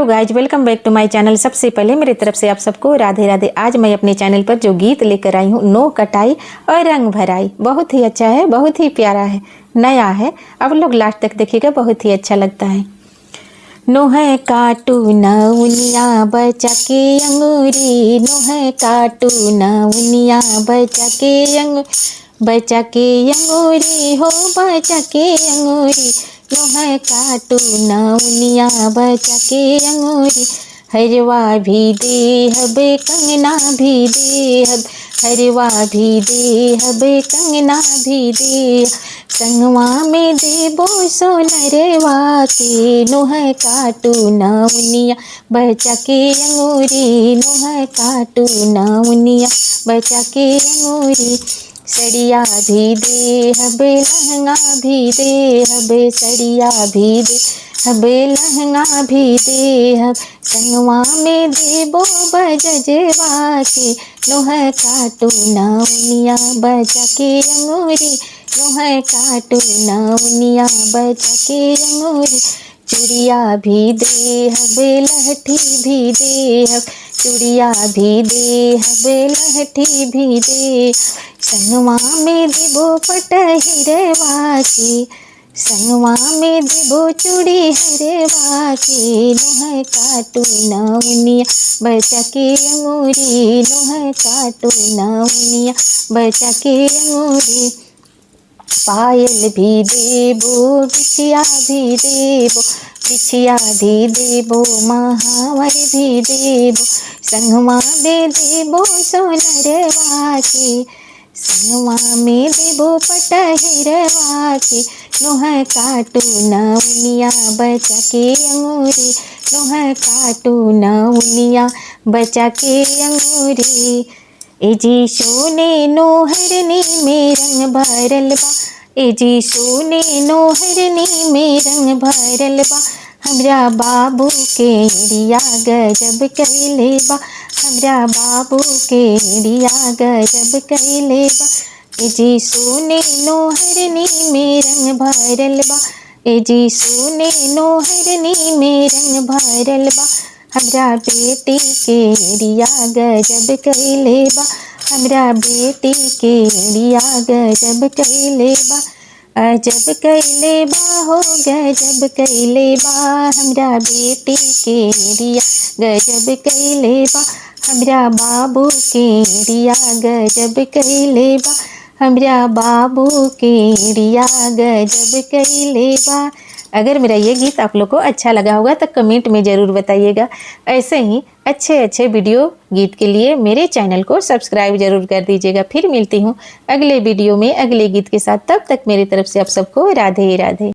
Hello guys, welcome back to my channel. सबसे पहले मेरी तरफ से आप सबको राधे राधे। आज मैं अपने चैनल पर जो गीत लेकर आई हूँ, नो कटाई और रंग भराई, बहुत ही अच्छा है, बहुत ही प्यारा है, नया है। आप लोग लास्ट तक देखिएगा, बहुत ही अच्छा लगता है। नोह काटू नौनिया बचा के अंगूरी, नोह काटू नौनिया बचा के अंगूरी हो, बचा के अंगूरी। नोह काटू नौनिया बचा के अंगूरी, हरवा भी देहब कंगना भी देहब, हरवा भी देहब कंगना भी दे, संगवा में देबो सोनरवा के। नोह काटू नौनिया बचा के अंगूरी, नोह काटू नौनिया बचा के अंगूरी। सड़िया भी देहब लहंगा भी देहब, सड़िया भी देहब लहंगा भी देहब, संगवा में देबो बजजवा के। नोह काटू नौनिया बचा के अंगूरी, नोह काटू नौनिया बचा के अंगूरी। चूड़िया भी देहब लहठी भी देहब, चूड़िया भी देहब लहठी भी दे, संगवा में देबो पटहिरवा के, संगवा में देबो चूड़ी हरवा के। नोह काटू नौनिया बचा के अंगूरी, नोह काटू नौनिया बचा के अंगूरी। पायल भी देबो बिछिया भी देबो, बिछिया भी देबो महावर भी देबो, संगवा में देबो सोनरवा के, संगवा में देबो पटहिरवा के। नोह काटू नौनिया बचा के अंगूरी, नोह काटू नौनिया बचा के अंगूरी। ए जी सोने नोहरनी में रंग भरल बा, ए जी सोने नोहरनी में रंग भरल बा, हमरा बाबू के रिया गजब कैले बा, हमरा बाबू के रिया गजब कैले बा। ए जी सोने नोहरनी में रंग भरल बा, ए जी सोने नोहरनी में रंग भरल बा, हमरा बेटी के रिया गजब कैले बा, हमरा बेटी के रिया गजब कैले बा। अजब कैले बा हो गजब कैले बा, हमरा बेटी के रिया गजब कैले बा, हमरा बाबू के रिया गजब कैले बा, हमरा बाबू के रिया गजब कैले बा। अगर मेरा ये गीत आप लोग को अच्छा लगा होगा तो कमेंट में ज़रूर बताइएगा। ऐसे ही अच्छे अच्छे वीडियो गीत के लिए मेरे चैनल को सब्सक्राइब ज़रूर कर दीजिएगा। फिर मिलती हूँ अगले वीडियो में अगले गीत के साथ। तब तक मेरी तरफ से आप सबको राधे राधे।